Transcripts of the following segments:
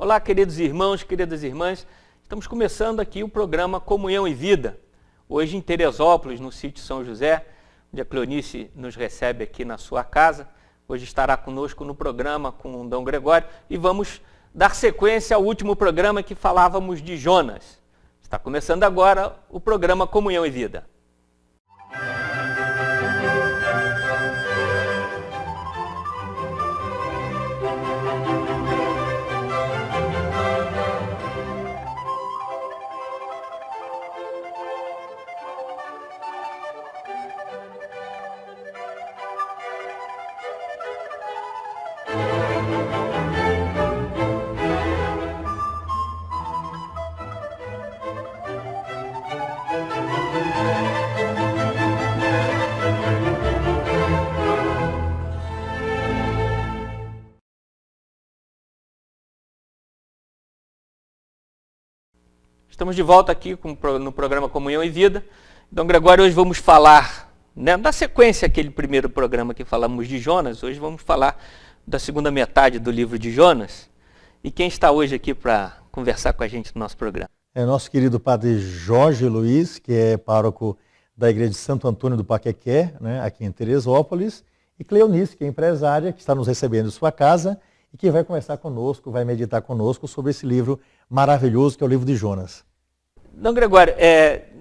Olá, queridos irmãos, queridas irmãs. Estamos começando aqui o programa Comunhão e Vida. Hoje em Teresópolis, no sítio São José, onde a Cleonice nos recebe aqui na sua casa. Hoje estará conosco no programa com o Dom Gregório e vamos dar sequência ao último programa que falávamos de Jonas. Está começando agora o programa Comunhão e Vida. Estamos de volta aqui no programa Comunhão e Vida. Então, Gregório, hoje vamos falar, da sequência aquele primeiro programa que falamos de Jonas, hoje vamos falar da segunda metade do livro de Jonas. E quem está hoje aqui para conversar com a gente no nosso programa? É nosso querido padre Jorge Luiz, que é pároco da Igreja de Santo Antônio do Paquequé, aqui em Teresópolis, e Cleonice, que é empresária, que está nos recebendo em sua casa e que vai conversar conosco, vai meditar conosco sobre esse livro maravilhoso que é o livro de Jonas. Então, Gregório,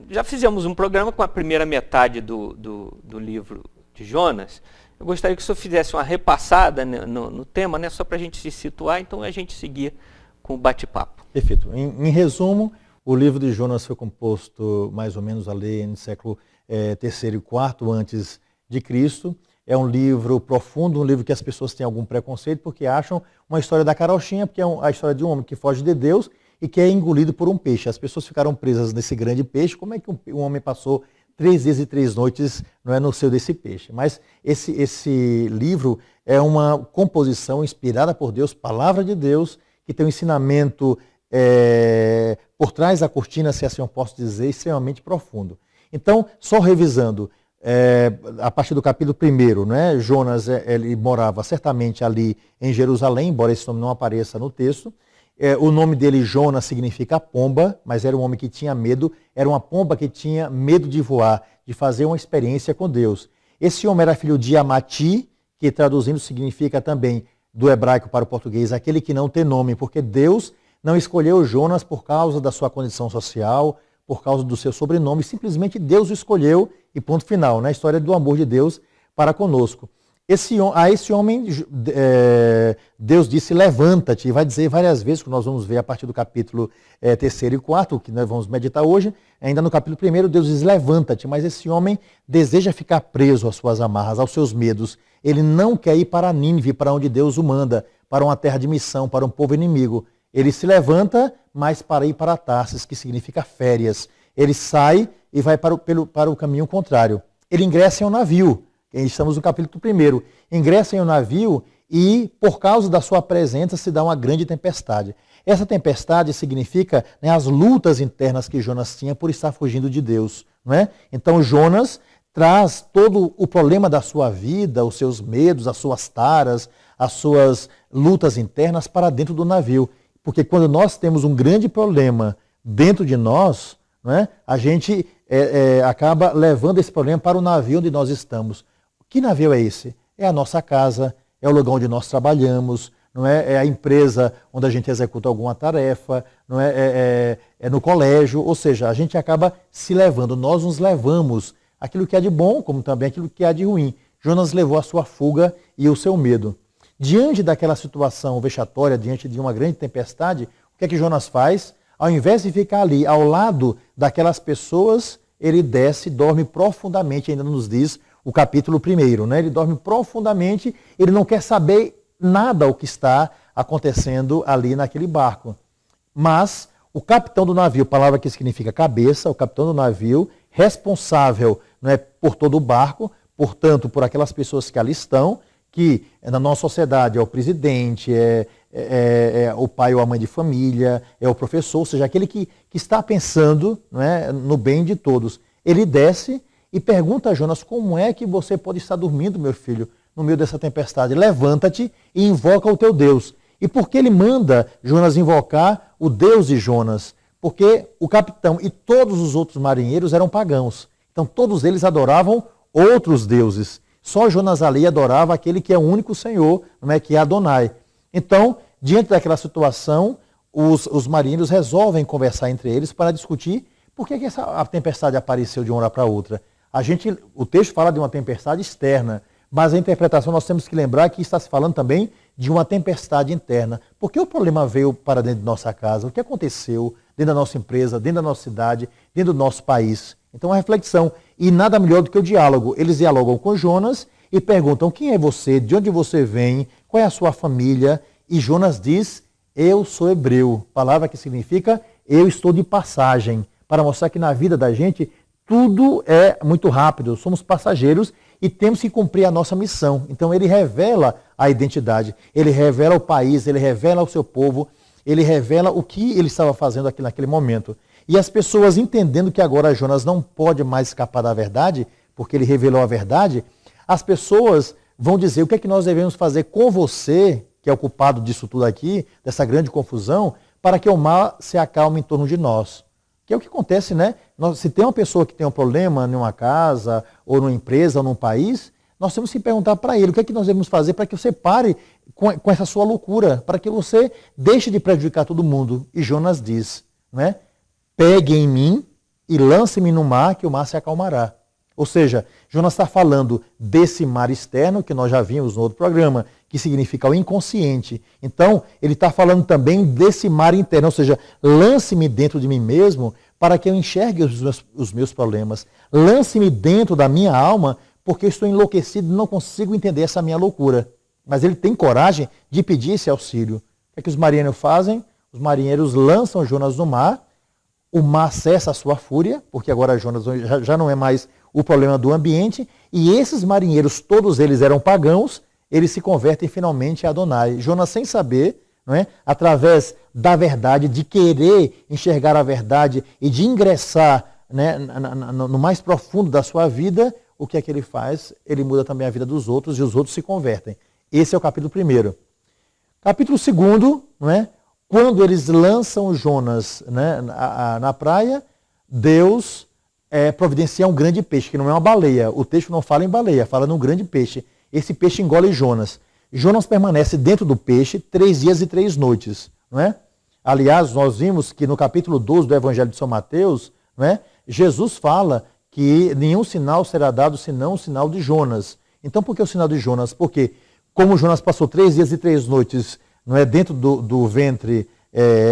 já fizemos um programa com a primeira metade do livro de Jonas. Eu gostaria que o senhor fizesse uma repassada no tema, só para a gente se situar, então a gente seguir com o bate-papo. Perfeito. Em resumo, o livro de Jonas foi composto mais ou menos ali no século III e IV antes de Cristo. É um livro profundo, um livro que as pessoas têm algum preconceito porque acham uma história da carochinha, porque é a história de um homem que foge de Deus e que é engolido por um peixe. As pessoas ficaram presas nesse grande peixe. Como é que um homem passou 3 dias e 3 noites no seio desse peixe? Mas esse livro é uma composição inspirada por Deus, palavra de Deus, que tem um ensinamento por trás da cortina, se assim eu posso dizer, extremamente profundo. Então, só revisando, a partir do capítulo 1, Jonas ele morava certamente ali em Jerusalém, embora esse nome não apareça no texto. O nome dele, Jonas, significa pomba, mas era um homem que tinha medo, era uma pomba que tinha medo de voar, de fazer uma experiência com Deus. Esse homem era filho de Amati, que traduzindo significa também, do hebraico para o português, aquele que não tem nome, porque Deus não escolheu Jonas por causa da sua condição social, por causa do seu sobrenome, simplesmente Deus o escolheu e ponto final, a história do amor de Deus para conosco. A esse homem, Deus disse, levanta-te, e vai dizer várias vezes, que nós vamos ver a partir do capítulo 3º e 4º, que nós vamos meditar hoje, ainda no capítulo 1, Deus diz, levanta-te, mas esse homem deseja ficar preso às suas amarras, aos seus medos. Ele não quer ir para Nínive, para onde Deus o manda, para uma terra de missão, para um povo inimigo. Ele se levanta, mas para ir para Tarsis, que significa férias. Ele sai e vai para o caminho contrário. Ele ingressa em um navio. Estamos no capítulo 1. Ingressa em um navio e, por causa da sua presença, se dá uma grande tempestade. Essa tempestade significa as lutas internas que Jonas tinha por estar fugindo de Deus. Então, Jonas traz todo o problema da sua vida, os seus medos, as suas taras, as suas lutas internas para dentro do navio. Porque quando nós temos um grande problema dentro de nós, a gente acaba levando esse problema para o navio onde nós estamos. Que navio é esse? É a nossa casa, é o lugar onde nós trabalhamos, é a empresa onde a gente executa alguma tarefa, é no colégio, ou seja, a gente acaba se levando, nós nos levamos aquilo que é de bom, como também aquilo que é de ruim. Jonas levou a sua fuga e o seu medo. Diante daquela situação vexatória, diante de uma grande tempestade, o que é que Jonas faz? Ao invés de ficar ali ao lado daquelas pessoas, ele desce e dorme profundamente, ainda nos diz o capítulo 1, Ele dorme profundamente, ele não quer saber nada o que está acontecendo ali naquele barco. Mas o capitão do navio, palavra que significa cabeça, o capitão do navio, responsável por todo o barco, portanto, por aquelas pessoas que ali estão, que na nossa sociedade é o presidente, é o pai ou a mãe de família, é o professor, ou seja, aquele que está pensando no bem de todos. Ele desce e pergunta a Jonas, como é que você pode estar dormindo, meu filho, no meio dessa tempestade? Levanta-te e invoca o teu Deus. E por que ele manda Jonas invocar o Deus de Jonas? Porque o capitão e todos os outros marinheiros eram pagãos. Então todos eles adoravam outros deuses. Só Jonas ali adorava aquele que é o único Senhor, não é, que é Adonai. Então, diante daquela situação, os marinheiros resolvem conversar entre eles para discutir por que a tempestade apareceu de uma hora para outra. O texto fala de uma tempestade externa, mas a interpretação nós temos que lembrar que está se falando também de uma tempestade interna. Por que o problema veio para dentro de nossa casa? O que aconteceu dentro da nossa empresa, dentro da nossa cidade, dentro do nosso país? Então, a reflexão. E nada melhor do que o diálogo. Eles dialogam com Jonas e perguntam: quem é você? De onde você vem? Qual é a sua família? E Jonas diz: eu sou hebreu. Palavra que significa eu estou de passagem. Para mostrar que na vida da gente tudo é muito rápido. Somos passageiros e temos que cumprir a nossa missão. Então ele revela a identidade. Ele revela o país, ele revela o seu povo. Ele revela o que ele estava fazendo aqui naquele momento. E as pessoas entendendo que agora Jonas não pode mais escapar da verdade, porque ele revelou a verdade, as pessoas vão dizer: o que é que nós devemos fazer com você, que é o culpado disso tudo aqui, dessa grande confusão, para que o mar se acalme em torno de nós. Que é o que acontece, né? Se tem uma pessoa que tem um problema em uma casa, ou numa empresa, ou num país, nós temos que perguntar para ele: o que é que nós devemos fazer para que você pare com essa sua loucura, para que você deixe de prejudicar todo mundo. E Jonas diz, né? Pegue em mim e lance-me no mar, que o mar se acalmará. Ou seja, Jonas está falando desse mar externo, que nós já vimos no outro programa, que significa o inconsciente. Então, ele está falando também desse mar interno, ou seja, lance-me dentro de mim mesmo para que eu enxergue os meus problemas. Lance-me dentro da minha alma, porque eu estou enlouquecido e não consigo entender essa minha loucura. Mas ele tem coragem de pedir esse auxílio. O que é que os marinheiros fazem? Os marinheiros lançam Jonas no mar. O mar cessa a sua fúria, porque agora Jonas já não é mais o problema do ambiente, e esses marinheiros, todos eles eram pagãos, eles se convertem finalmente a Adonai. Jonas, sem saber, não é? Através da verdade, de querer enxergar a verdade e de ingressar, né, no mais profundo da sua vida, o que é que ele faz? Ele muda também a vida dos outros e os outros se convertem. Esse é o capítulo 1. Capítulo 2, não é? Quando eles lançam Jonas, né, na praia, Deus providencia um grande peixe, que não é uma baleia. O texto não fala em baleia, fala num grande peixe. Esse peixe engole Jonas. Jonas permanece dentro do peixe 3 dias e 3 noites. Não é? Aliás, nós vimos que no capítulo 12 do Evangelho de São Mateus, não é? Jesus fala que nenhum sinal será dado senão o sinal de Jonas. Então, por que o sinal de Jonas? Porque como Jonas passou 3 dias e 3 noites, não é, dentro do ventre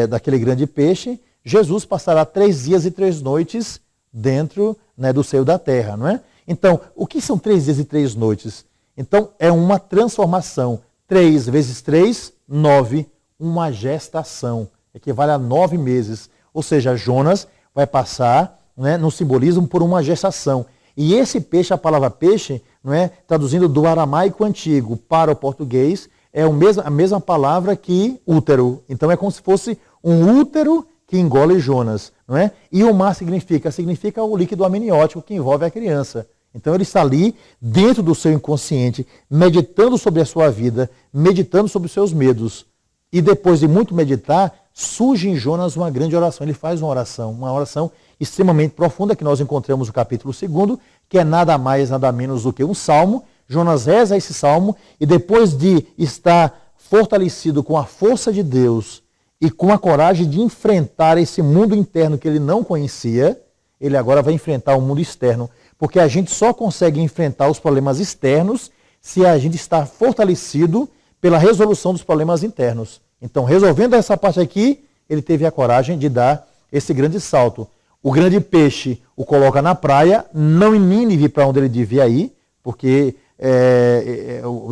daquele grande peixe, Jesus passará 3 dias e 3 noites dentro, né, do seio da terra, não é? Então, o que são 3 dias e 3 noites? Então, é uma transformação. 3 vezes 3, 9, uma gestação. Equivale a 9 meses. Ou seja, Jonas vai passar, né, no simbolismo, por uma gestação. E esse peixe, a palavra peixe, não é, traduzindo do aramaico antigo para o português, é a mesma palavra que útero. Então é como se fosse um útero que engole Jonas, não é? E o mar significa o líquido amniótico que envolve a criança. Então ele está ali, dentro do seu inconsciente, meditando sobre a sua vida, meditando sobre os seus medos. E depois de muito meditar, surge em Jonas uma grande oração. Ele faz uma oração extremamente profunda, que nós encontramos no capítulo 2, que é nada mais, nada menos do que um salmo. Jonas reza esse salmo e depois de estar fortalecido com a força de Deus e com a coragem de enfrentar esse mundo interno que ele não conhecia, ele agora vai enfrentar o mundo externo. Porque a gente só consegue enfrentar os problemas externos se a gente está fortalecido pela resolução dos problemas internos. Então, resolvendo essa parte aqui, ele teve a coragem de dar esse grande salto. O grande peixe o coloca na praia, não em Nínive, para onde ele devia ir, porque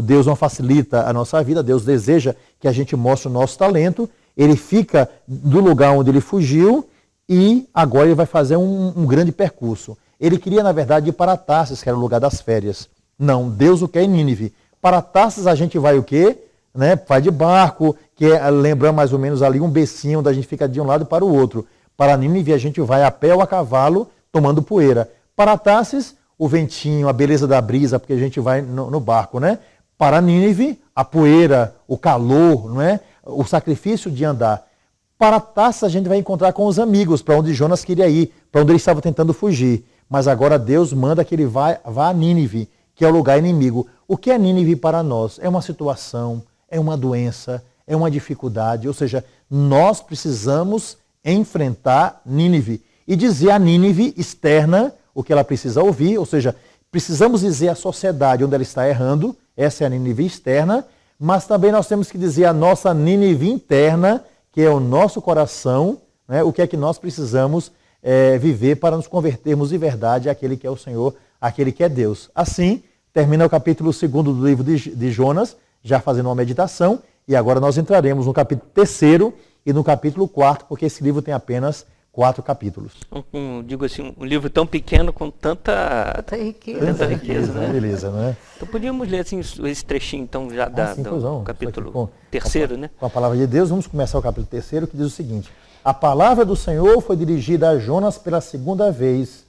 Deus não facilita a nossa vida, Deus deseja que a gente mostre o nosso talento. Ele fica do lugar onde ele fugiu e agora ele vai fazer um grande percurso. Ele queria, na verdade, ir para Tarsis, que era o lugar das férias. Não, Deus o quer em Nínive. Para Tarsis a gente vai o quê? Né? Vai de barco, que lembra mais ou menos ali um becinho onde a gente fica de um lado para o outro. Para Nínive a gente vai a pé ou a cavalo, tomando poeira. Para Tarsis, o ventinho, a beleza da brisa, porque a gente vai no barco, né? Para Nínive, a poeira, o calor, não é? o sacrifício de andar. Para Tarsis a gente vai encontrar com os amigos, para onde Jonas queria ir, para onde ele estava tentando fugir. Mas agora Deus manda que ele vá a Nínive, que é o lugar inimigo. O que é Nínive para nós? É uma situação, é uma doença, é uma dificuldade. Ou seja, nós precisamos enfrentar Nínive e dizer a Nínive externa o que ela precisa ouvir. Ou seja, precisamos dizer à sociedade onde ela está errando, essa é a Nínive externa, mas também nós temos que dizer a nossa Nínive interna, que é o nosso coração, né, o que é que nós precisamos viver para nos convertermos de verdade àquele que é o Senhor, àquele que é Deus. Assim, termina o capítulo 2º do livro de Jonas, já fazendo uma meditação, e agora nós entraremos no capítulo 3º e no capítulo 4º, porque esse livro tem apenas 4 capítulos. Digo assim, um livro tão pequeno com tanta riqueza, né? Beleza, não é? Então podíamos ler assim, esse trechinho então já do capítulo 3º, né? Com a palavra de Deus, vamos começar o capítulo 3º, que diz o seguinte: a palavra do Senhor foi dirigida a Jonas pela segunda vez,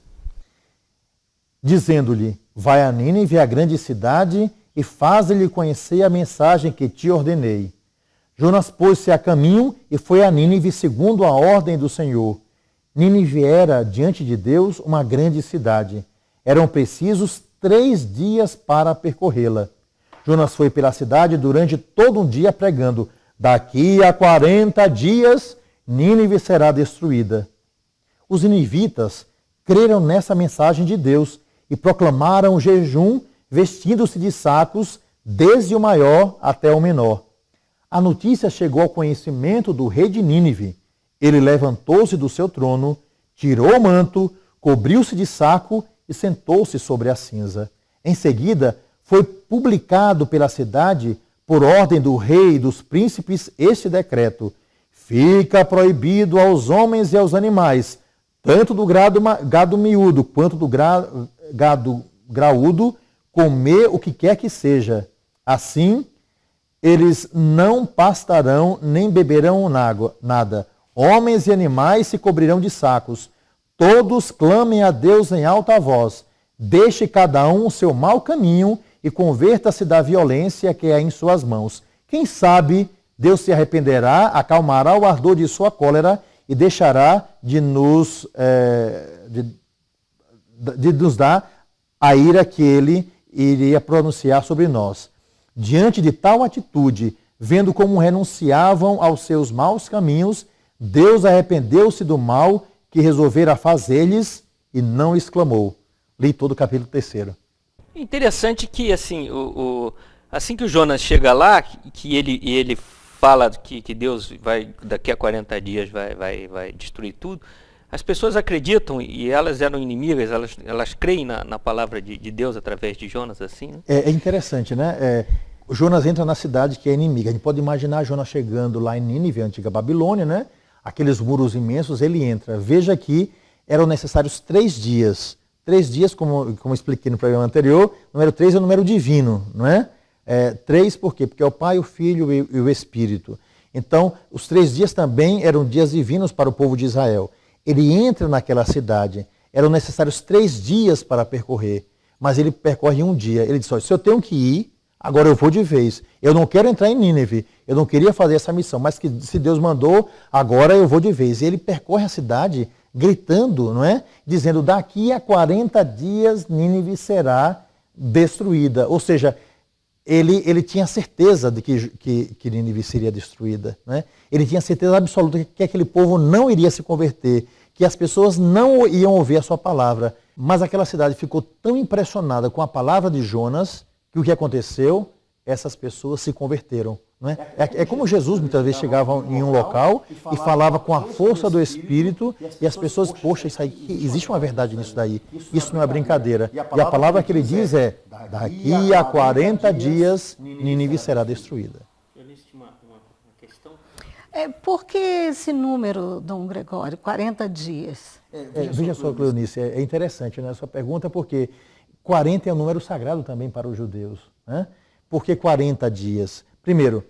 dizendo-lhe: vai a Nínive, a grande cidade, e faz-lhe conhecer a mensagem que te ordenei. Jonas pôs-se a caminho e foi a Nínive segundo a ordem do Senhor. Nínive era, diante de Deus, uma grande cidade. Eram precisos 3 dias para percorrê-la. Jonas foi pela cidade durante todo um dia pregando: daqui a 40 dias, Nínive será destruída. Os ninivitas creram nessa mensagem de Deus e proclamaram jejum, vestindo-se de sacos, desde o maior até o menor. A notícia chegou ao conhecimento do rei de Nínive. Ele levantou-se do seu trono, tirou o manto, cobriu-se de saco e sentou-se sobre a cinza. Em seguida, foi publicado pela cidade, por ordem do rei e dos príncipes, este decreto: fica proibido aos homens e aos animais, tanto do gado miúdo quanto do gado graúdo, comer o que quer que seja. Assim, eles não pastarão nem beberão nada. Homens e animais se cobrirão de sacos. Todos clamem a Deus em alta voz. Deixe cada um o seu mau caminho e converta-se da violência que é em suas mãos. Quem sabe Deus se arrependerá, acalmará o ardor de sua cólera e deixará de nos dar a ira que ele iria pronunciar sobre nós. Diante de tal atitude, vendo como renunciavam aos seus maus caminhos, Deus arrependeu-se do mal que resolvera fazer-lhes e não exclamou. Li todo o capítulo 3º. Interessante que assim, assim que o Jonas chega lá, que ele fala que Deus vai, daqui a 40 dias vai destruir tudo, as pessoas acreditam, e elas eram inimigas, elas creem na palavra de Deus através de Jonas, assim, né? É interessante, né? O Jonas entra na cidade que é inimiga. A gente pode imaginar Jonas chegando lá em Nínive, a antiga Babilônia, né? Aqueles muros imensos, ele entra. Veja que eram necessários 3 dias. 3 dias, como expliquei no programa anterior, número 3 é o número divino, não é? 3 por quê? Porque é o Pai, o Filho e o Espírito. Então, os 3 dias também eram dias divinos para o povo de Israel. Ele entra naquela cidade. Eram necessários 3 dias para percorrer, mas ele percorre um dia. Ele diz: se eu tenho que ir, agora eu vou de vez. Eu não quero entrar em Nínive, eu não queria fazer essa missão, mas que se Deus mandou, agora eu vou de vez. E ele percorre a cidade gritando, não é? Dizendo: daqui a 40 dias Nínive será destruída. Ou seja, ele tinha certeza de que Nínive seria destruída, né? Ele tinha certeza absoluta que aquele povo não iria se converter, que as pessoas não iam ouvir a sua palavra. Mas aquela cidade ficou tão impressionada com a palavra de Jonas que o que aconteceu? Essas pessoas se converteram. Não é? É como Jesus muitas vezes chegava em um local e falava com a força do Espírito e as pessoas, poxa, isso aí, existe uma verdade nisso daí. Isso não é brincadeira. E a palavra que ele diz é: daqui a 40 dias Nínive será destruída. Por que esse número, Dom Gregório, 40 dias? Veja só, Cleonice, é interessante, né, a sua pergunta, porque 40 é um número sagrado também para os judeus, né? Por que 40 dias? Primeiro,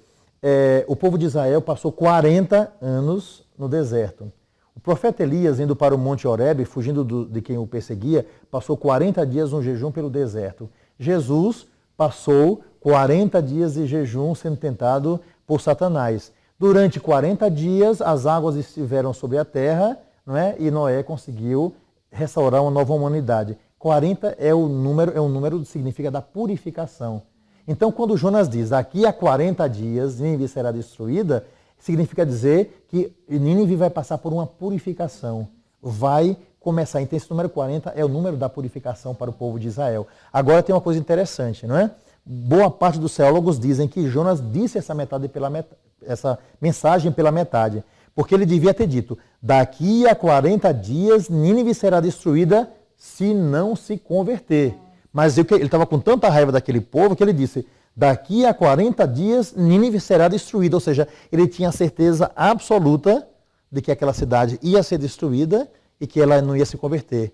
o povo de Israel passou 40 anos no deserto. O profeta Elias, indo para o Monte Horebe, fugindo de quem o perseguia, passou 40 dias no jejum pelo deserto. Jesus passou 40 dias de jejum sendo tentado por Satanás. Durante 40 dias, as águas estiveram sobre a terra, não é? E Noé conseguiu restaurar uma nova humanidade. 40 é um número que significa da purificação. Então, quando Jonas diz, daqui a 40 dias, Nínive será destruída, significa dizer que Nínive vai passar por uma purificação. Vai começar. Então, esse número 40 é o número da purificação para o povo de Israel. Agora tem uma coisa interessante, não é? Boa parte dos teólogos dizem que Jonas disse essa mensagem pela metade, porque ele devia ter dito, daqui a 40 dias Nínive será destruída se não se converter. Mas ele estava com tanta raiva daquele povo que ele disse, daqui a 40 dias Nínive será destruída, ou seja, ele tinha certeza absoluta de que aquela cidade ia ser destruída e que ela não ia se converter.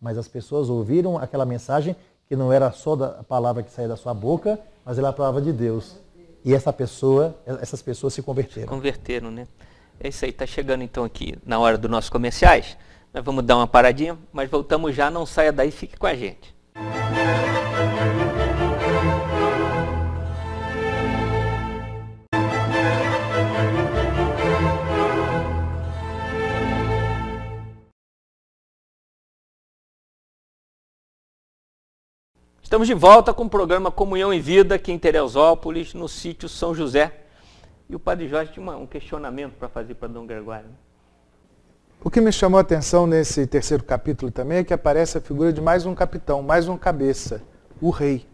Mas as pessoas ouviram aquela mensagem que não era só da palavra que saía da sua boca, mas era a palavra de Deus. E essas pessoas se converteram. Converteram, né? É isso aí, está chegando então aqui na hora dos nossos comerciais. Nós vamos dar uma paradinha, mas voltamos já, não saia daí, fique com a gente. Estamos de volta com o programa Comunhão em Vida aqui em Teresópolis, no sítio São José. E o Padre Jorge tinha um questionamento para fazer para Dom Gregório. O que me chamou a atenção nesse terceiro capítulo também é que aparece a figura de mais um capitão, mais um cabeça, o rei.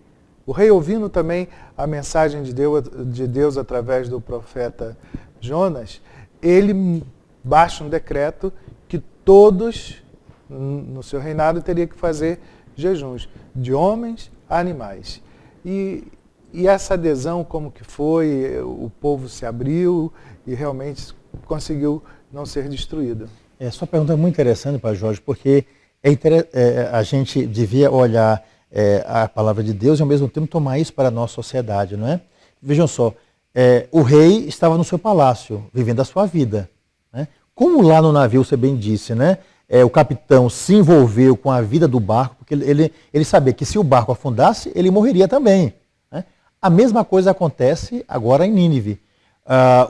O rei, ouvindo também a mensagem de Deus através do profeta Jonas, ele baixa um decreto que todos no seu reinado teriam que fazer jejuns, de homens a animais. E essa adesão, como que foi, o povo se abriu e realmente conseguiu não ser destruído. Sua pergunta é muito interessante, Padre Jorge, porque a gente devia olhar a palavra de Deus e ao mesmo tempo tomar isso para a nossa sociedade, não é? Vejam só, o rei estava no seu palácio, vivendo a sua vida, né? Como lá no navio você bem disse, né? O capitão se envolveu com a vida do barco, porque ele sabia que se o barco afundasse, ele morreria também, né? A mesma coisa acontece agora em Nínive.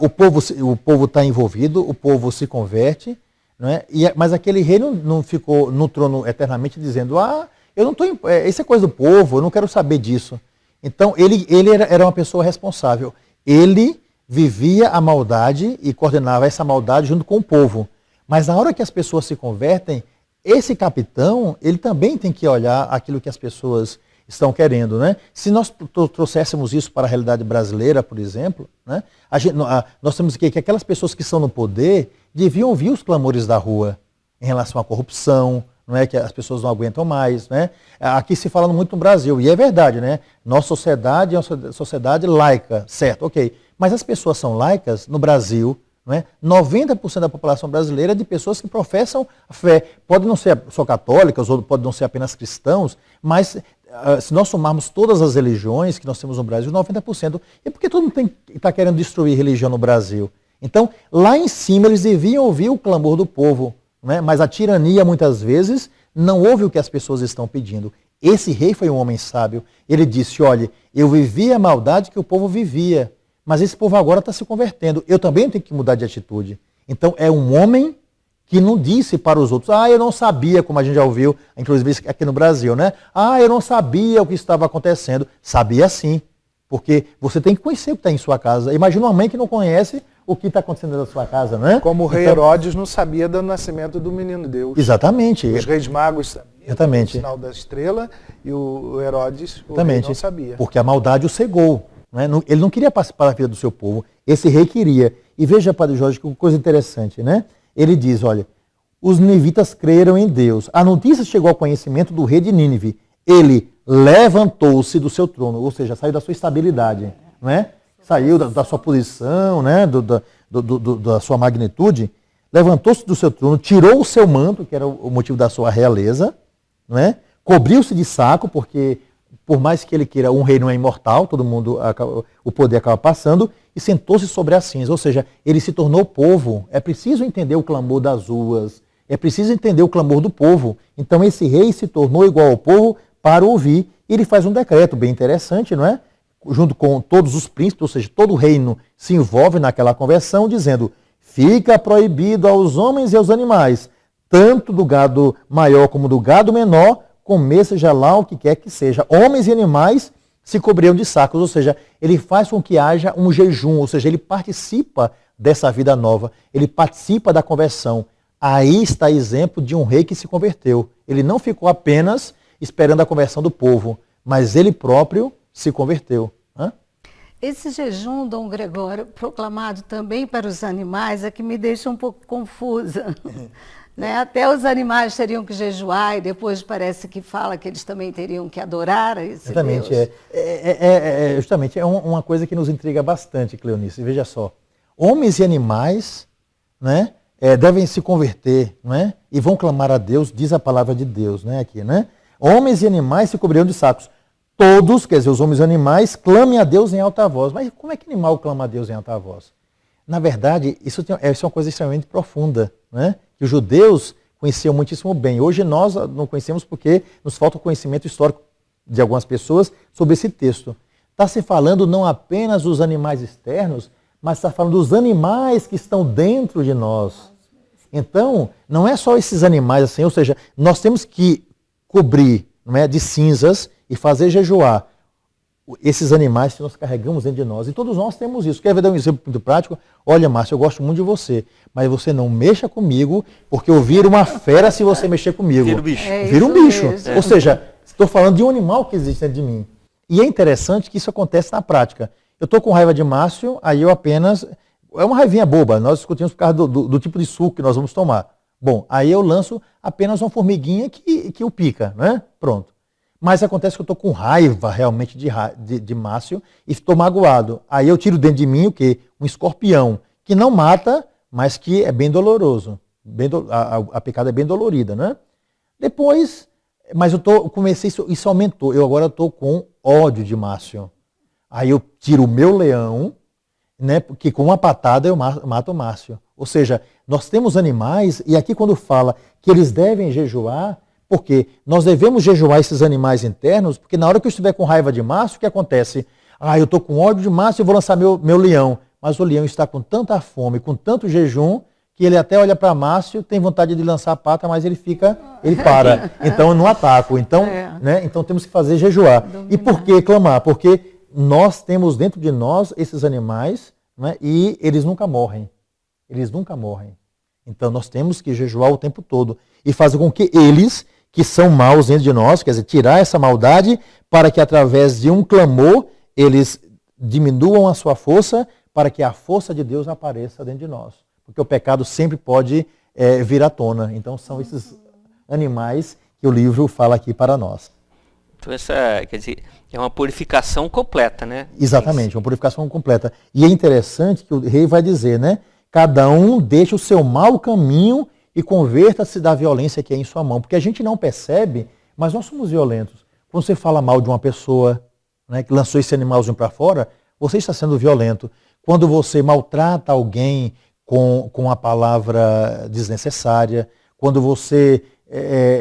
O povo está envolvido, o povo se converte, não é? Mas aquele rei não ficou no trono eternamente dizendo, eu não estou, isso é coisa do povo, eu não quero saber disso. Então ele era uma pessoa responsável. Ele vivia a maldade e coordenava essa maldade junto com o povo. Mas na hora que as pessoas se convertem, esse capitão, ele também tem que olhar aquilo que as pessoas estão querendo, né? Se nós trouxéssemos isso para a realidade brasileira, por exemplo, né? Nós temos que aquelas pessoas que estão no poder deviam ouvir os clamores da rua em relação à corrupção, não é? Que as pessoas não aguentam mais, né? Aqui se fala muito no Brasil, e é verdade, né? Nossa sociedade é uma sociedade laica, certo, ok. Mas as pessoas são laicas no Brasil, não é? 90% da população brasileira é de pessoas que professam a fé. Pode não ser só católicas, ou pode não ser apenas cristãos, mas se nós somarmos todas as religiões que nós temos no Brasil, 90%. E por que todo mundo está querendo destruir religião no Brasil? Então, lá em cima eles deviam ouvir o clamor do povo, não é? Mas a tirania muitas vezes não ouve o que as pessoas estão pedindo. Esse rei foi um homem sábio. Ele disse, olha, eu vivia a maldade que o povo vivia, mas esse povo agora está se convertendo. Eu também tenho que mudar de atitude. Então é um homem que não disse para os outros, eu não sabia, como a gente já ouviu, inclusive aqui no Brasil, né? Eu não sabia o que estava acontecendo. Sabia sim, porque você tem que conhecer o que está em sua casa. Imagina uma mãe que não conhece o que está acontecendo na sua casa, né? Como o rei Herodes não sabia do nascimento do menino Deus. Exatamente. Os reis magos sabiam exatamente. O sinal da estrela e o Herodes exatamente. Não sabia. Porque a maldade o cegou. Né? Ele não queria participar da vida do seu povo. Esse rei queria. E veja, Padre Jorge, que coisa interessante, né? Ele diz, olha, os ninivitas creram em Deus. A notícia chegou ao conhecimento do rei de Nínive. Ele levantou-se do seu trono, ou seja, saiu da sua estabilidade, não é? Saiu da sua posição, né? Da sua magnitude, levantou-se do seu trono, tirou o seu manto, que era o motivo da sua realeza, não é? Cobriu-se de saco, porque por mais que ele queira, um rei não é imortal, todo mundo, o poder acaba passando, e sentou-se sobre as cinzas, ou seja, ele se tornou povo. É preciso entender o clamor das ruas, é preciso entender o clamor do povo. Então esse rei se tornou igual ao povo para ouvir, e ele faz um decreto bem interessante, não é? junto com todos os príncipes, ou seja, todo o reino se envolve naquela conversão, dizendo: fica proibido aos homens e aos animais, tanto do gado maior como do gado menor, comer seja lá o que quer que seja. Homens e animais se cobriam de sacos, ou seja, ele faz com que haja um jejum, ou seja, ele participa dessa vida nova, ele participa da conversão. Aí está exemplo de um rei que se converteu. Ele não ficou apenas esperando a conversão do povo, mas ele próprio se converteu. Esse jejum, Dom Gregório, proclamado também para os animais, é que me deixa um pouco confusa. Né? Até os animais teriam que jejuar e depois parece que fala que eles também teriam que adorar a esse Exatamente, Deus. Justamente, é uma coisa que nos intriga bastante, Cleonice. Veja só, homens e animais, né, devem se converter, né, e vão clamar a Deus, diz a palavra de Deus, né, aqui, né? Homens e animais se cobriram de sacos. Todos, quer dizer, os homens e animais, clamem a Deus em alta voz. Mas como é que animal clama a Deus em alta voz? Na verdade, isso é uma coisa extremamente profunda, né? Que os judeus conheciam muitíssimo bem. Hoje nós não conhecemos porque nos falta o conhecimento histórico de algumas pessoas sobre esse texto. Está se falando não apenas dos animais externos, mas está falando dos animais que estão dentro de nós. Então, não é só esses animais assim, ou seja, nós temos que cobrir, não é, de cinzas e fazer jejuar esses animais que nós carregamos dentro de nós. E todos nós temos isso. Quer ver dar um exemplo muito prático? Olha, Márcio, eu gosto muito de você, mas você não mexa comigo, porque eu viro uma fera se você mexer comigo. Vira um bicho. Vira um bicho. Ou seja, estou falando de um animal que existe dentro de mim. E é interessante que isso acontece na prática. Eu estou com raiva de Márcio, aí eu apenas... É uma raivinha boba, nós discutimos por causa do tipo de suco que nós vamos tomar. Bom, aí eu lanço apenas uma formiguinha que o pica, né? Pronto. Mas acontece que eu estou com raiva realmente de Márcio e estou magoado. Aí eu tiro dentro de mim o quê? Um escorpião, que não mata, mas que é bem doloroso. A picada é bem dolorida, né? Depois, mas comecei, isso aumentou. Eu agora estou com ódio de Márcio. Aí eu tiro o meu leão, né? Porque com uma patada eu mato o Márcio. Ou seja, nós temos animais, e aqui quando fala que eles devem jejuar, porque nós devemos jejuar esses animais internos, porque na hora que eu estiver com raiva de Márcio, o que acontece? Eu estou com ódio de Márcio e vou lançar meu leão. Mas o leão está com tanta fome, com tanto jejum, que ele até olha para Márcio, tem vontade de lançar a pata, mas ele para. Então eu não ataco. Então, né, então temos que fazer jejuar. E por que clamar? Porque nós temos dentro de nós esses animais, né, e eles nunca morrem. Eles nunca morrem. Então nós temos que jejuar o tempo todo e fazer com que eles, que são maus dentro de nós, quer dizer, tirar essa maldade para que através de um clamor eles diminuam a sua força para que a força de Deus apareça dentro de nós. Porque o pecado sempre pode vir à tona. Então são esses animais que o livro fala aqui para nós. Então essa, quer dizer, é uma purificação completa, né? Exatamente, uma purificação completa. E é interessante que o rei vai dizer, né? Cada um deixa o seu mau caminho e converta-se da violência que é em sua mão. Porque a gente não percebe, mas nós somos violentos. Quando você fala mal de uma pessoa, né, que lançou esse animalzinho para fora, você está sendo violento. Quando você maltrata alguém com a palavra desnecessária, quando você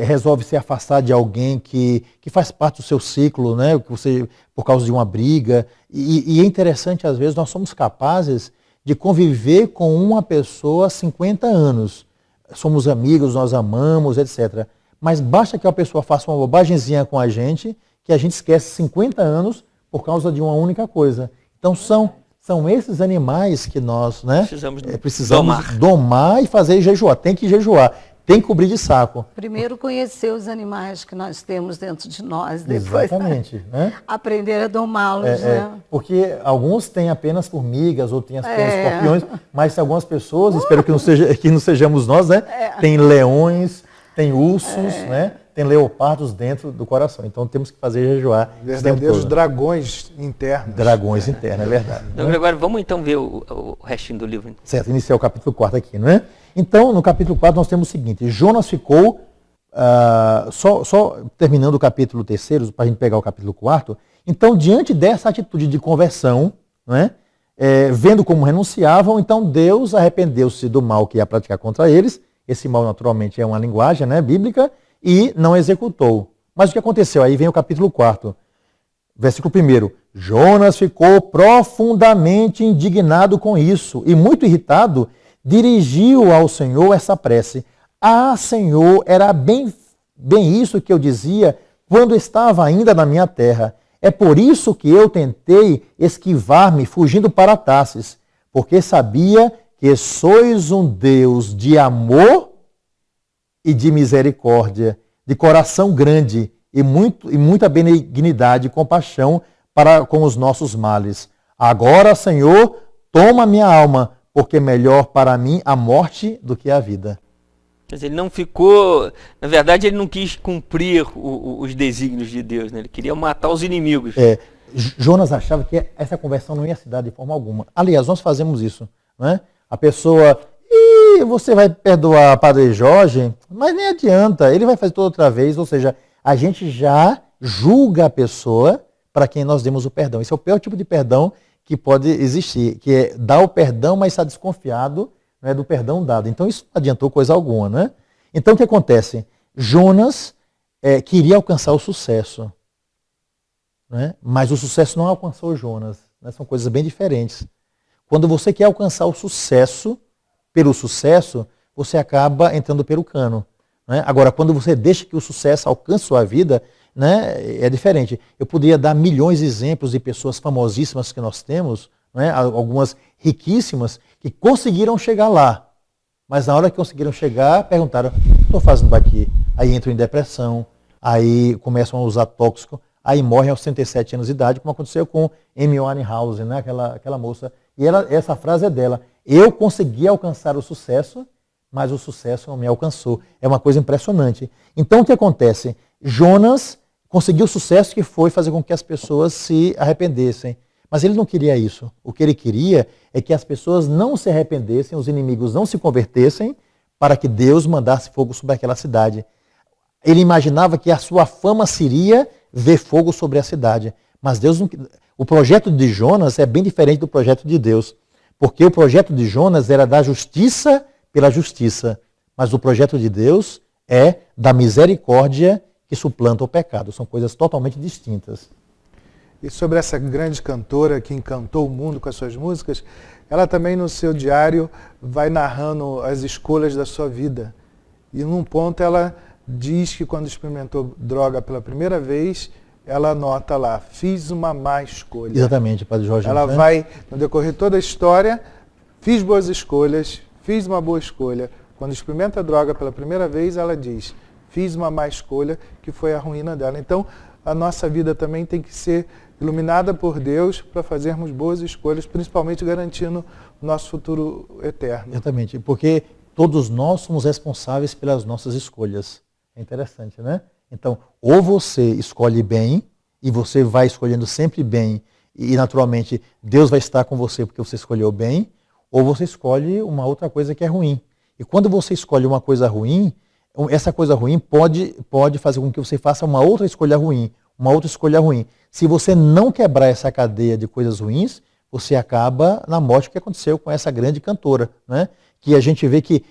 resolve se afastar de alguém que faz parte do seu ciclo, né, que você, por causa de uma briga. E é interessante, às vezes, nós somos capazes de conviver com uma pessoa há 50 anos. Somos amigos, nós amamos, etc. Mas basta que a pessoa faça uma bobagemzinha com a gente, que a gente esquece 50 anos por causa de uma única coisa. Então são esses animais que nós, né, precisamos domar e fazer jejuar. Tem que jejuar, tem que cobrir de saco. Primeiro conhecer os animais que nós temos dentro de nós, depois exatamente, né? Aprender a domá-los. Né? Porque alguns têm apenas formigas ou têm apenas escorpiões, mas algumas pessoas, espero que não sejamos nós, né? Tem leões, tem ursos, né? Tem leopardos dentro do coração. Então temos que fazer jejuar. Verdadeiros dragões internos. Dragões internos, é verdade. Então, agora vamos então ver o restinho do livro. Certo, iniciar o capítulo 4 aqui, não é? Então, no capítulo 4 nós temos o seguinte: Jonas ficou, só terminando o capítulo 3, para a gente pegar o capítulo 4, então diante dessa atitude de conversão, não é? Vendo como renunciavam, então Deus arrependeu-se do mal que ia praticar contra eles. Esse mal naturalmente é uma linguagem, né, bíblica, e não executou. Mas o que aconteceu? Aí vem o capítulo 4, versículo 1. Jonas ficou profundamente indignado com isso e, muito irritado, dirigiu ao Senhor essa prece. Ah, Senhor, era bem isso que eu dizia quando estava ainda na minha terra. É por isso que eu tentei esquivar-me fugindo para Tarsis, porque sabia que sois um Deus de amor e de misericórdia, de coração grande e muita benignidade e compaixão para com os nossos males. Agora, Senhor, toma minha alma, porque melhor para mim a morte do que a vida. Mas ele não ficou, na verdade ele não quis cumprir os desígnios de Deus, né? Ele queria matar os inimigos. Jonas achava que essa conversão não ia se dar de forma alguma. Aliás, nós fazemos isso, né? A pessoa, você vai perdoar Padre Jorge, mas nem adianta, ele vai fazer tudo outra vez, ou seja, a gente já julga a pessoa para quem nós demos o perdão. Esse é o pior tipo de perdão que pode existir, que é dar o perdão, mas está desconfiado, né, do perdão dado. Então isso não adiantou coisa alguma, né? Então o que acontece? Jonas queria alcançar o sucesso, né? Mas o sucesso não alcançou Jonas, né? São coisas bem diferentes. Quando você quer alcançar o sucesso, pelo sucesso, você acaba entrando pelo cano, né? Agora, quando você deixa que o sucesso alcance sua vida, né, é diferente. Eu poderia dar milhões de exemplos de pessoas famosíssimas que nós temos, né, algumas riquíssimas, que conseguiram chegar lá. Mas na hora que conseguiram chegar, perguntaram, o que estou fazendo aqui? Aí entram em depressão, aí começam a usar tóxico, aí morrem aos 67 anos de idade, como aconteceu com Amy Winehouse, né, aquela moça. E essa frase é dela, eu consegui alcançar o sucesso, mas o sucesso não me alcançou. É uma coisa impressionante. Então o que acontece? Jonas conseguiu o sucesso que foi fazer com que as pessoas se arrependessem. Mas ele não queria isso. O que ele queria é que as pessoas não se arrependessem, os inimigos não se convertessem, para que Deus mandasse fogo sobre aquela cidade. Ele imaginava que a sua fama seria ver fogo sobre a cidade. Mas Deus não... O projeto de Jonas é bem diferente do projeto de Deus. Porque o projeto de Jonas era da justiça pela justiça. Mas o projeto de Deus é da misericórdia que suplanta o pecado. São coisas totalmente distintas. E sobre essa grande cantora que encantou o mundo com as suas músicas, ela também no seu diário vai narrando as escolhas da sua vida. E num ponto ela diz que quando experimentou droga pela primeira vez, ela anota lá, fiz uma má escolha. Exatamente, Padre Jorge. Ela vai, no decorrer de toda a história, fiz boas escolhas, fiz uma boa escolha. Quando experimenta a droga pela primeira vez, ela diz, fiz uma má escolha, que foi a ruína dela. Então, a nossa vida também tem que ser iluminada por Deus para fazermos boas escolhas, principalmente garantindo o nosso futuro eterno. Exatamente, porque todos nós somos responsáveis pelas nossas escolhas. É interessante, né? Então, ou você escolhe bem, e você vai escolhendo sempre bem, e naturalmente Deus vai estar com você porque você escolheu bem, ou você escolhe uma outra coisa que é ruim. E quando você escolhe uma coisa ruim, essa coisa ruim pode fazer com que você faça uma outra escolha ruim, uma outra escolha ruim. Se você não quebrar essa cadeia de coisas ruins, você acaba na morte que aconteceu com essa grande cantora, né? Que a gente vê que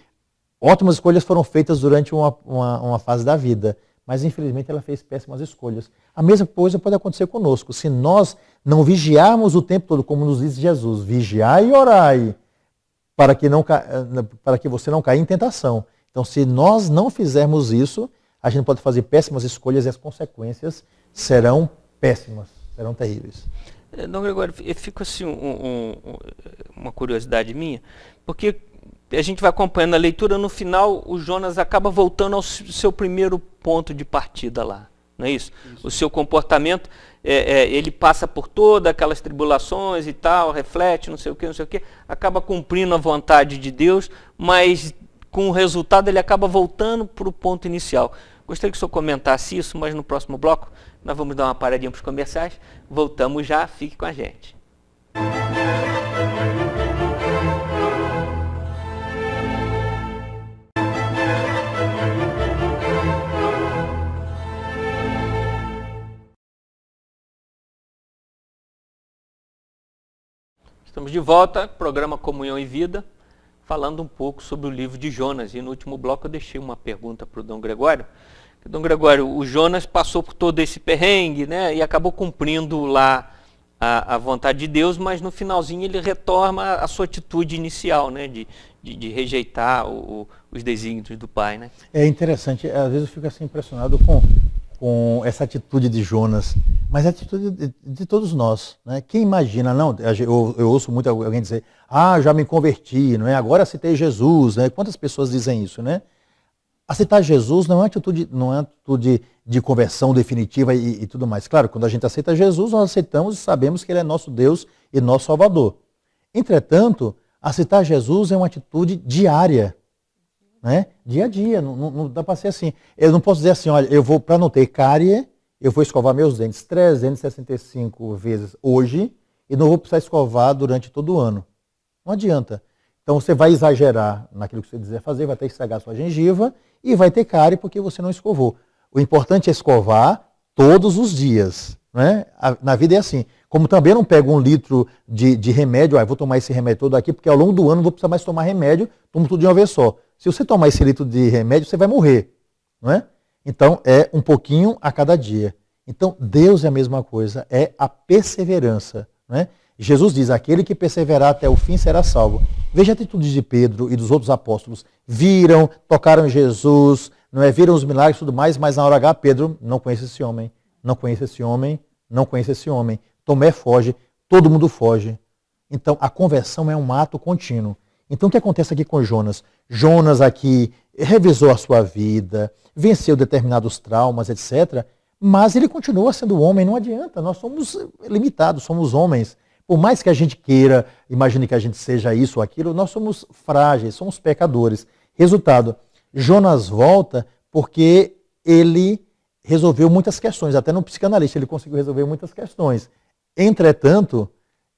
ótimas escolhas foram feitas durante uma fase da vida, mas infelizmente ela fez péssimas escolhas. A mesma coisa pode acontecer conosco. Se nós não vigiarmos o tempo todo, como nos diz Jesus, vigiai e orai, para que você não caia em tentação. Então, se nós não fizermos isso, a gente pode fazer péssimas escolhas e as consequências serão péssimas, serão terríveis. Dom Gregório, fica assim uma curiosidade minha, porque a gente vai acompanhando a leitura, no final o Jonas acaba voltando ao seu primeiro ponto de partida lá, não é isso? O seu comportamento, ele passa por todas aquelas tribulações e tal, reflete, não sei o que, acaba cumprindo a vontade de Deus, mas com o resultado ele acaba voltando para o ponto inicial. Gostaria que o senhor comentasse isso, mas no próximo bloco nós vamos dar uma paradinha para os comerciais. Voltamos já, fique com a gente. Estamos de volta, programa Comunhão e Vida, falando um pouco sobre o livro de Jonas. E no último bloco eu deixei uma pergunta para o Dom Gregório. Dom Gregório, o Jonas passou por todo esse perrengue, né, e acabou cumprindo lá a vontade de Deus, mas no finalzinho ele retoma a sua atitude inicial, né? De rejeitar os desígnios do Pai, né? É interessante, às vezes eu fico assim impressionado com essa atitude de Jonas, mas a atitude de todos nós, né? Quem imagina, não, eu ouço muito alguém dizer, já me converti, não é? Agora aceitei Jesus, né? Quantas pessoas dizem isso, né? Aceitar Jesus não é uma atitude de conversão definitiva e tudo mais. Claro, quando a gente aceita Jesus, nós aceitamos e sabemos que Ele é nosso Deus e nosso Salvador. Entretanto, aceitar Jesus é uma atitude diária, né? Dia a dia, não dá para ser assim. Eu não posso dizer assim, olha, eu vou, para não ter cárie, eu vou escovar meus dentes 365 vezes hoje e não vou precisar escovar durante todo o ano. Não adianta. Então você vai exagerar naquilo que você quiser fazer, vai ter que estragar sua gengiva e vai ter cárie porque você não escovou. O importante é escovar todos os dias, né? Na vida é assim. Como também eu não pego 1 litro de remédio, vou tomar esse remédio todo aqui, porque ao longo do ano não vou precisar mais tomar remédio, tomo tudo de uma vez só. Se você tomar esse litro de remédio, você vai morrer, não é? Então é um pouquinho a cada dia. Então Deus é a mesma coisa, é a perseverança, né? Jesus diz, aquele que perseverar até o fim será salvo. Veja a atitude de Pedro e dos outros apóstolos. Viram, tocaram em Jesus, não é? Viram os milagres e tudo mais, mas na hora H, Pedro, não conhece esse homem, não conhece esse homem, não conhece esse homem. Tomé foge, todo mundo foge. Então a conversão é um ato contínuo. Então o que acontece aqui com Jonas? Jonas aqui revisou a sua vida, venceu determinados traumas, etc. Mas ele continua sendo homem, não adianta, nós somos limitados, somos homens. Por mais que a gente queira, imagine que a gente seja isso ou aquilo, nós somos frágeis, somos pecadores. Resultado, Jonas volta porque ele resolveu muitas questões, até no psicanalista ele conseguiu resolver muitas questões. Entretanto,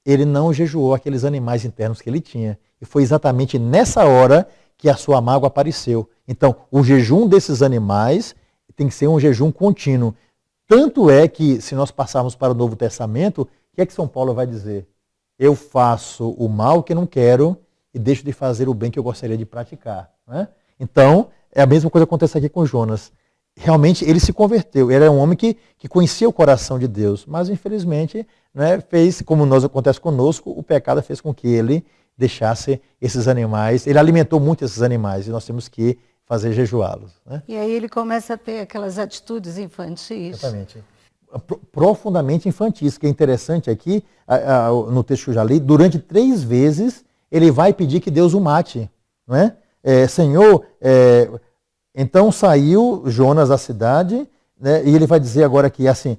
ele não jejuou aqueles animais internos que ele tinha. E foi exatamente nessa hora que a sua mágoa apareceu. Então, o jejum desses animais tem que ser um jejum contínuo. Tanto é que, se nós passarmos para o Novo Testamento, o que é que São Paulo vai dizer? Eu faço o mal que não quero e deixo de fazer o bem que eu gostaria de praticar. Né? Então, é a mesma coisa que acontece aqui com Jonas. Realmente, ele se converteu. Ele era um homem que conhecia o coração de Deus, mas, infelizmente, né, fez, como acontece conosco, o pecado fez com que ele deixasse esses animais. Ele alimentou muito esses animais e nós temos que fazer jejuá-los. Né? E aí ele começa a ter aquelas atitudes infantis. Exatamente. Profundamente infantis, que é interessante aqui, no texto que eu já li, durante 3 vezes ele vai pedir que Deus o mate. Não é? Senhor, então saiu Jonas da cidade, né, e ele vai dizer agora aqui assim,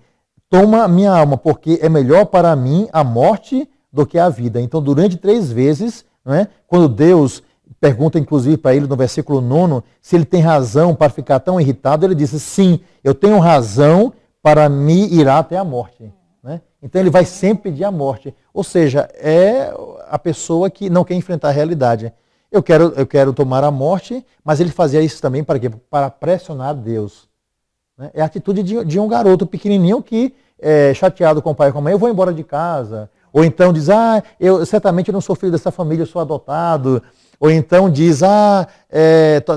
toma minha alma, porque é melhor para mim a morte do que a vida. Então durante 3 vezes, não é, quando Deus pergunta inclusive para ele no versículo 9, se ele tem razão para ficar tão irritado, ele disse, sim, eu tenho razão para me ir até a morte. Né? Então ele vai sempre pedir a morte. Ou seja, é a pessoa que não quer enfrentar a realidade. Eu quero tomar a morte, mas ele fazia isso também para quê? Para pressionar Deus. Né? É a atitude de um garoto pequenininho que é chateado com o pai e com a mãe, eu vou embora de casa. Ou então diz, eu certamente não sou filho dessa família, eu sou adotado. Ou então diz,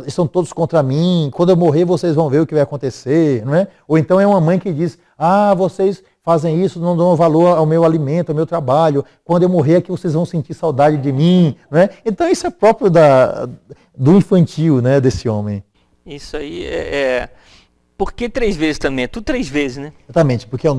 estão todos contra mim, quando eu morrer vocês vão ver o que vai acontecer. Não é? Ou então é uma mãe que diz, vocês fazem isso, não dão valor ao meu alimento, ao meu trabalho, quando eu morrer é que vocês vão sentir saudade de mim. Não é? Então isso é próprio do infantil, né, desse homem. Isso aí Por que 3 vezes também? É tudo 3 vezes, né? Exatamente, porque é um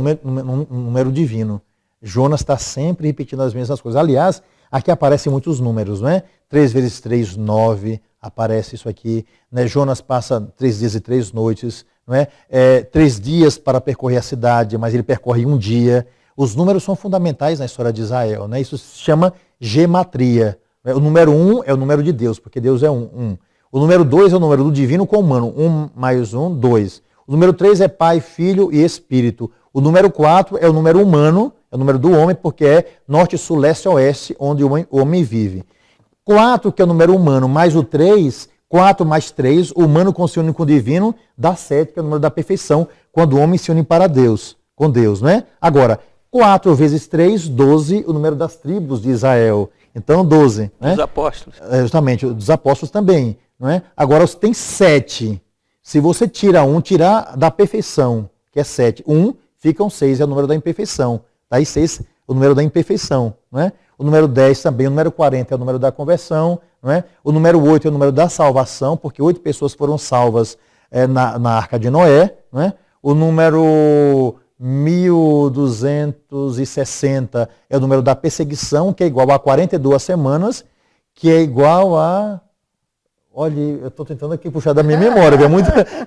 número divino. Jonas está sempre repetindo as mesmas coisas. Aliás, aqui aparecem muitos números, não é? 3 vezes 3, 9, aparece isso aqui. Né? Jonas passa 3 dias e 3 noites, não é? 3 dias para percorrer a cidade, mas ele percorre 1 dia. Os números são fundamentais na história de Israel, né? Isso se chama gematria. O número 1 é o número de Deus, porque Deus é 1. O número 2 é o número do divino com o humano. 1 mais 1, 2. O número 3 é Pai, Filho e Espírito. O número 4 é o número humano, é o número do homem, porque é norte, sul, leste, oeste, onde o homem vive. 4, que é o número humano, mais o 3, 4 mais 3, o humano se une com o divino, dá 7, que é o número da perfeição, quando o homem se une para Deus, com Deus, né? Agora, 4 vezes 3, 12, o número das tribos de Israel. Então, 12. Né? Dos apóstolos. Justamente, dos apóstolos também. Não é? Agora, tem 7. Se você tira 1, tirar da perfeição, que é 7. 1, ficam 6, é o número da imperfeição. Daí 6, o número da imperfeição. Não é? O número 10 também, o número 40 é o número da conversão. Não é? O número 8 é o número da salvação, porque 8 pessoas foram salvas na Arca de Noé. Não é? O número 1260 é o número da perseguição, que é igual a 42 semanas, que é igual a... Olha, eu estou tentando aqui puxar da minha memória,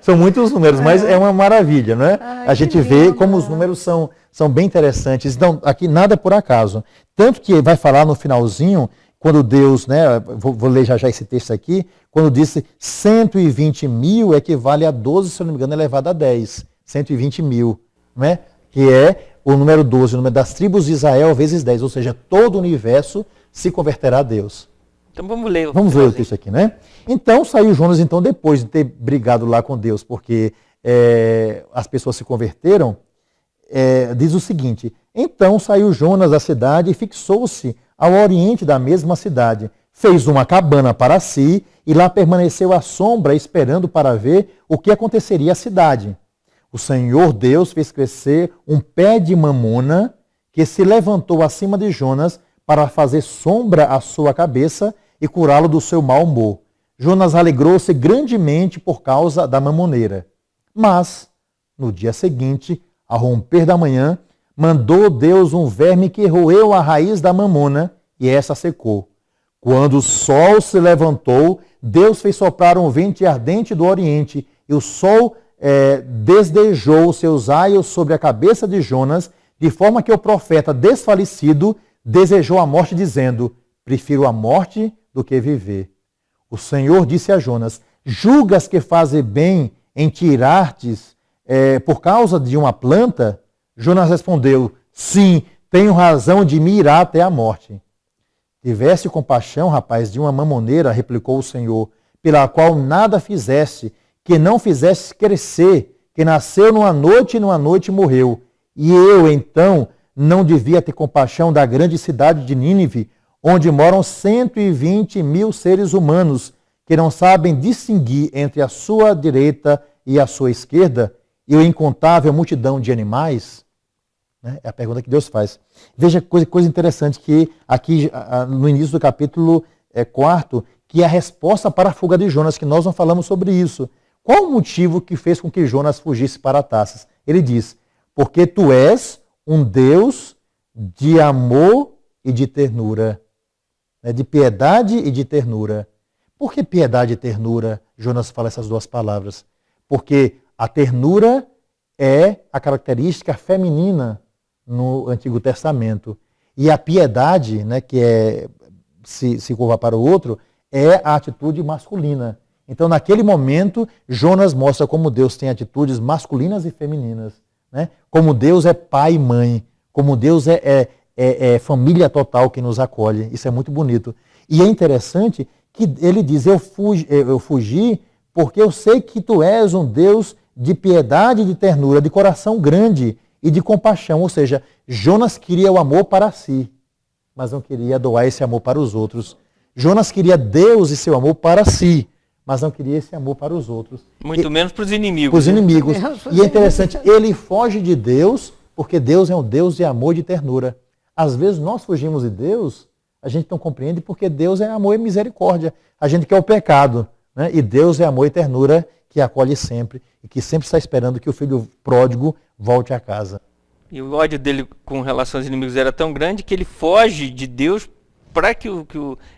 são muitos números, mas é uma maravilha, não é? Ai, a gente vê como os números são bem interessantes. Então, aqui nada é por acaso. Tanto que vai falar no finalzinho, quando Deus, né, vou ler já esse texto aqui, quando disse 120 mil equivale a 12, se eu não me engano, elevado a 10. 120 mil, né? Que é o número 12, o número das tribos de Israel vezes 10, ou seja, todo o universo se converterá a Deus. Então vamos ler. Vamos ler o texto aqui, né? Então saiu Jonas, então, depois de ter brigado lá com Deus, porque as pessoas se converteram, diz o seguinte: então saiu Jonas da cidade e fixou-se ao oriente da mesma cidade. Fez uma cabana para si e lá permaneceu à sombra, esperando para ver o que aconteceria à cidade. O Senhor Deus fez crescer um pé de mamona que se levantou acima de Jonas para fazer sombra à sua cabeça e curá-lo do seu mau humor. Jonas alegrou-se grandemente por causa da mamoneira. Mas, no dia seguinte, ao romper da manhã, mandou Deus um verme que roeu a raiz da mamona e essa secou. Quando o sol se levantou, Deus fez soprar um vento ardente do oriente e o sol desdejou seus raios sobre a cabeça de Jonas, de forma que o profeta desfalecido desejou a morte, dizendo: prefiro a morte do que viver. O Senhor disse a Jonas: julgas que faze bem em tirar-te por causa de uma planta? Jonas respondeu: sim, tenho razão de me irar até a morte. Tiveste compaixão, rapaz, de uma mamoneira, replicou o Senhor, pela qual nada fizeste, que não fizeste crescer, que nasceu numa noite e numa noite morreu. E eu, então, não devia ter compaixão da grande cidade de Nínive, onde moram 120 mil seres humanos, que não sabem distinguir entre a sua direita e a sua esquerda, e a incontável multidão de animais? É a pergunta que Deus faz. Veja coisa interessante que aqui no início do capítulo 4, que é a resposta para a fuga de Jonas, que nós não falamos sobre isso. Qual o motivo que fez com que Jonas fugisse para Tarsis? Ele diz: porque tu és um Deus de amor e de ternura, de piedade e de ternura. Por que piedade e ternura? Jonas fala essas duas palavras. Porque a ternura é a característica feminina no Antigo Testamento. E a piedade, que se curvar para o outro, é a atitude masculina. Então, naquele momento, Jonas mostra como Deus tem atitudes masculinas e femininas. Como Deus é pai e mãe, como Deus é família total que nos acolhe. Isso é muito bonito. E é interessante que ele diz: eu fugi porque eu sei que tu és um Deus de piedade e de ternura, de coração grande e de compaixão. Ou seja, Jonas queria o amor para si, mas não queria doar esse amor para os outros. Jonas queria Deus e seu amor para si, mas não queria esse amor para os outros. Muito menos para os inimigos. Para os inimigos. E é interessante, ele foge de Deus porque Deus é um Deus de amor e de ternura. Às vezes nós fugimos de Deus, a gente não compreende porque Deus é amor e misericórdia. A gente quer o pecado, e Deus é amor e ternura que acolhe sempre e que sempre está esperando que o filho pródigo volte a casa. E o ódio dele com relação aos inimigos era tão grande que ele foge de Deus para que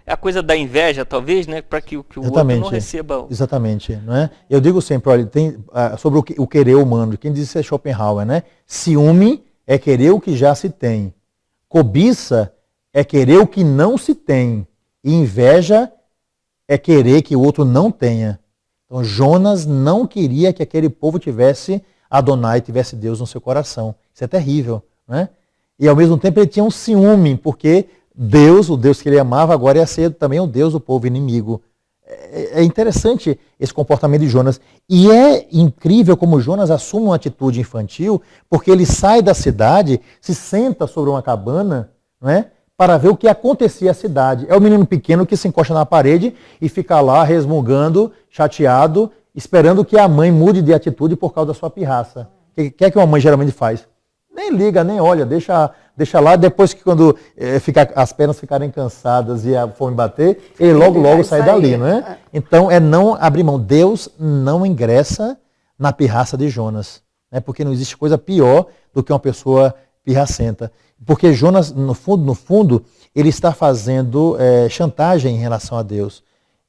a coisa da inveja, talvez, para que o outro não receba. Exatamente. Não é? Eu digo sempre, olha, tem, sobre o querer humano, quem diz isso é Schopenhauer, né? Ciúme é querer o que já se tem. Cobiça é querer o que não se tem. E inveja é querer que o outro não tenha. Então Jonas não queria que aquele povo tivesse Adonai, tivesse Deus no seu coração. Isso é terrível. Né? E ao mesmo tempo ele tinha um ciúme, porque Deus, o Deus que ele amava, agora ia ser também o Deus do povo inimigo. É interessante esse comportamento de Jonas. E é incrível como Jonas assume uma atitude infantil, porque ele sai da cidade, se senta sobre uma cabana, não é? Para ver o que acontecia à cidade. É o menino pequeno que se encosta na parede e fica lá resmungando, chateado, esperando que a mãe mude de atitude por causa da sua pirraça. O que é que uma mãe geralmente faz? Nem liga, nem olha, deixa deixa lá, depois que quando as pernas ficarem cansadas e a fome bater, ele logo sai dali, não é? Então é não abrir mão. Deus não ingressa na pirraça de Jonas, né? Porque não existe coisa pior do que uma pessoa pirracenta. Porque Jonas, no fundo, ele está fazendo chantagem em relação a Deus.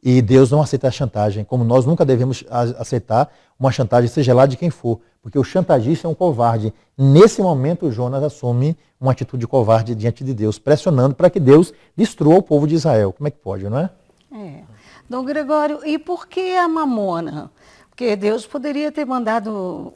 E Deus não aceita a chantagem, como nós nunca devemos aceitar uma chantagem, seja lá de quem for, porque o chantagista é um covarde. Nesse momento, Jonas assume uma atitude covarde diante de Deus, pressionando para que Deus destrua o povo de Israel. Como é que pode, não é? Dom Gregório, e por que a mamona? Porque Deus poderia ter mandado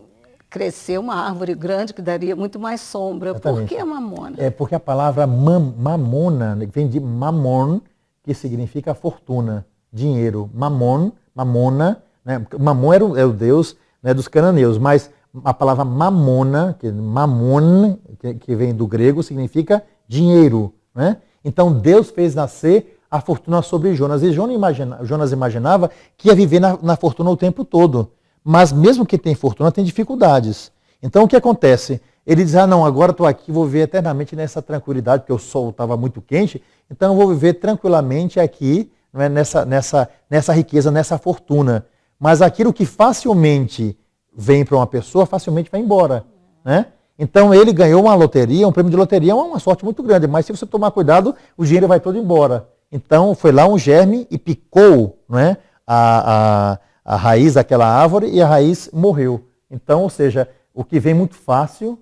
crescer uma árvore grande que daria muito mais sombra. Exatamente. Por que a mamona? É porque a palavra mamona vem de mamon, que significa fortuna, dinheiro. Mamona, né? Mamon é o deus, né, dos cananeus, mas a palavra mamona, mamon, que vem do grego, significa dinheiro, né? Então Deus fez nascer a fortuna sobre Jonas. E Jonas imaginava que ia viver na fortuna o tempo todo. Mas mesmo que tem fortuna, tem dificuldades. Então o que acontece? Ele diz, não, agora estou aqui, vou viver eternamente nessa tranquilidade, porque o sol estava muito quente, então eu vou viver tranquilamente aqui, não é, nessa riqueza, nessa fortuna. Mas aquilo que facilmente vem para uma pessoa, facilmente vai embora, né? Então ele ganhou uma loteria, um prêmio de loteria é uma sorte muito grande, mas se você tomar cuidado, o dinheiro vai todo embora. Então foi lá um germe e picou, não é, a raiz daquela árvore e a raiz morreu. Então, ou seja, o que vem muito fácil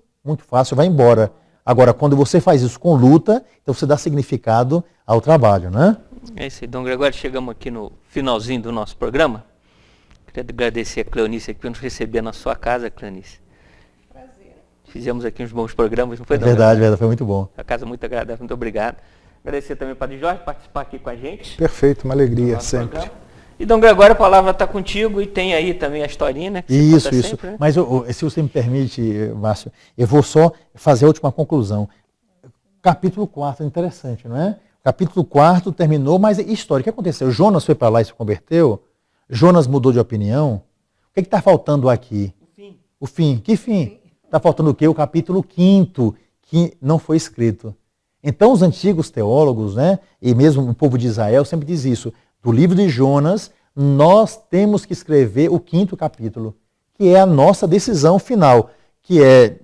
vai embora. Agora, quando você faz isso com luta, então você dá significado ao trabalho, né? É isso aí, Dom Gregório, chegamos aqui no finalzinho do nosso programa. Queria agradecer a Cleonice aqui por nos receber na sua casa, Cleonice. Prazer. Fizemos aqui uns bons programas, não foi? Verdade, foi muito bom. A casa muito agradável, muito obrigado. Agradecer também ao Padre Jorge por participar aqui com a gente. Perfeito, uma alegria sempre. Programa. E Dom Gregório, a palavra está contigo e tem aí também a historinha, né? Que isso. sempre, né? Mas se você me permite, Márcio, eu vou só fazer a última conclusão. Capítulo 4, interessante, não é? Capítulo 4 terminou, mas história. O que aconteceu? Jonas foi para lá e se converteu? Jonas mudou de opinião? O que está faltando aqui? O fim. Que fim? Está faltando o quê? O capítulo 5, que não foi escrito. Então os antigos teólogos, né, e mesmo o povo de Israel sempre diz isso. Do livro de Jonas, nós temos que escrever o 5º capítulo, que é a nossa decisão final, que é,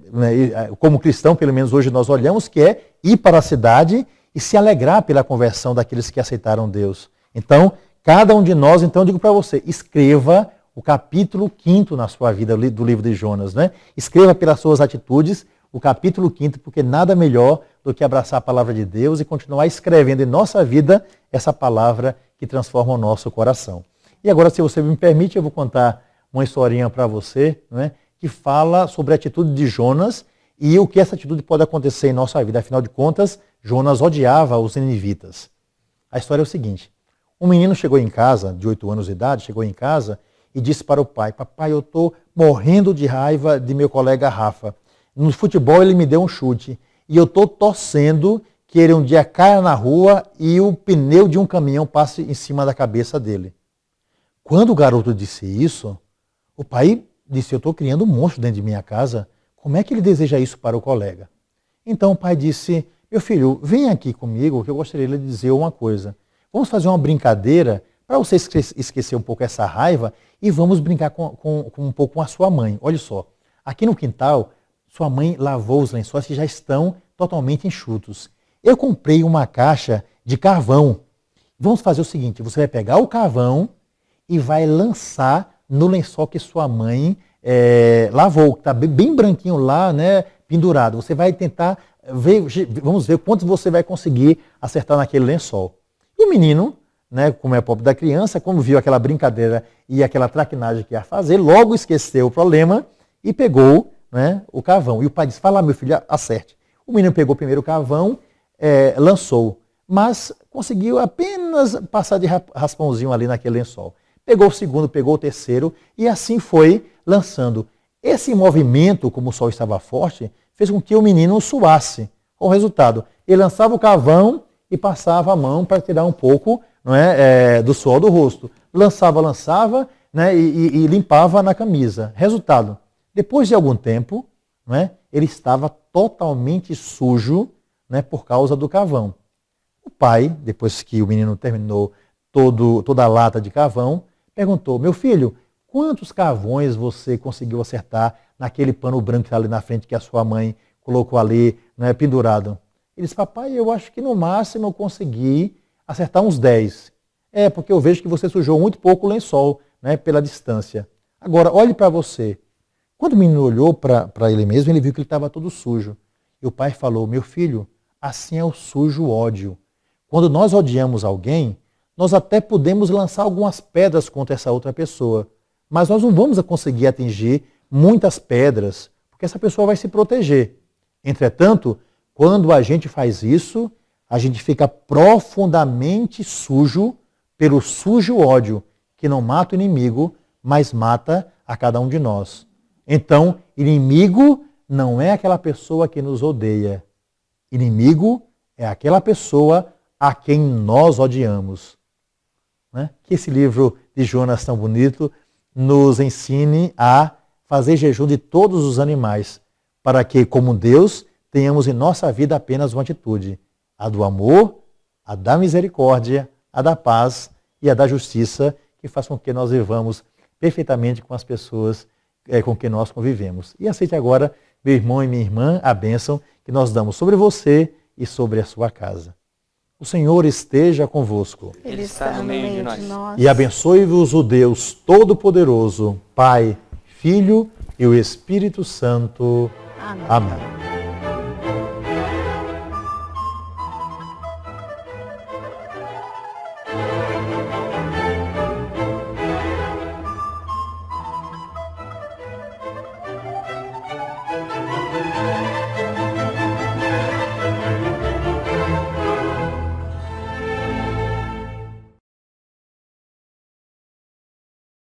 como cristão, pelo menos hoje nós olhamos, que é ir para a cidade e se alegrar pela conversão daqueles que aceitaram Deus. Então, cada um de nós, então eu digo para você, escreva o capítulo 5º na sua vida do livro de Jonas, né? Escreva pelas suas atitudes o capítulo 5º, porque nada melhor do que abraçar a palavra de Deus e continuar escrevendo em nossa vida essa palavra que transforma o nosso coração. E agora, se você me permite, eu vou contar uma historinha para você, né, que fala sobre a atitude de Jonas e o que essa atitude pode acontecer em nossa vida. Afinal de contas, Jonas odiava os ninivitas. A história é o seguinte: um menino chegou em casa, de 8 anos de idade, chegou em casa e disse para o pai: papai, eu estou morrendo de raiva de meu colega Rafa. No futebol ele me deu um chute e eu estou torcendo que ele um dia caia na rua e o pneu de um caminhão passe em cima da cabeça dele. Quando o garoto disse isso, o pai disse: eu estou criando um monstro dentro de minha casa, como é que ele deseja isso para o colega? Então o pai disse: meu filho, vem aqui comigo que eu gostaria de lhe dizer uma coisa. Vamos fazer uma brincadeira para você esquecer um pouco essa raiva e vamos brincar um pouco com a sua mãe. Olha só, aqui no quintal, sua mãe lavou os lençóis que já estão totalmente enxutos. Eu comprei uma caixa de carvão. Vamos fazer o seguinte, você vai pegar o carvão e vai lançar no lençol que sua mãe lavou, que está bem branquinho lá, né, pendurado. Você vai tentar ver, vamos ver quantos você vai conseguir acertar naquele lençol. E o menino, né, como é pobre da criança, como viu aquela brincadeira e aquela traquinagem que ia fazer, logo esqueceu o problema e pegou, né, o carvão. E o pai disse: fala, meu filho, acerte. O menino pegou primeiro o carvão, lançou, mas conseguiu apenas passar de raspãozinho ali naquele lençol. Pegou o segundo, pegou o terceiro e assim foi lançando. Esse movimento, como o sol estava forte, fez com que o menino suasse. O resultado, ele lançava o carvão e passava a mão para tirar um pouco, não é, do suor do rosto. Lançava, né, e limpava na camisa. Resultado, depois de algum tempo, não é, ele estava totalmente sujo, né, por causa do carvão. O pai, depois que o menino terminou toda a lata de carvão, perguntou: meu filho, quantos carvões você conseguiu acertar naquele pano branco que está ali na frente que a sua mãe colocou ali, né, pendurado? Ele disse: papai, eu acho que no máximo eu consegui acertar uns 10. É, porque eu vejo que você sujou muito pouco o lençol, né, pela distância. Agora, olhe para você. Quando o menino olhou para ele mesmo, ele viu que ele estava todo sujo. E o pai falou: meu filho, assim é o sujo ódio. Quando nós odiamos alguém, nós até podemos lançar algumas pedras contra essa outra pessoa, mas nós não vamos conseguir atingir muitas pedras, porque essa pessoa vai se proteger. Entretanto, quando a gente faz isso, a gente fica profundamente sujo pelo sujo ódio, que não mata o inimigo, mas mata a cada um de nós. Então, inimigo não é aquela pessoa que nos odeia. Inimigo é aquela pessoa a quem nós odiamos. Né? Que esse livro de Jonas tão bonito nos ensine a fazer jejum de todos os animais, para que, como Deus, tenhamos em nossa vida apenas uma atitude: a do amor, a da misericórdia, a da paz e a da justiça, que faz com que nós vivamos perfeitamente com as pessoas com quem nós convivemos. E aceite agora, meu irmão e minha irmã, a bênção que nós damos sobre você e sobre a sua casa. O Senhor esteja convosco. Ele está no meio de nós. E abençoe-vos o Deus Todo-Poderoso, Pai, Filho e o Espírito Santo. Amém. Amém.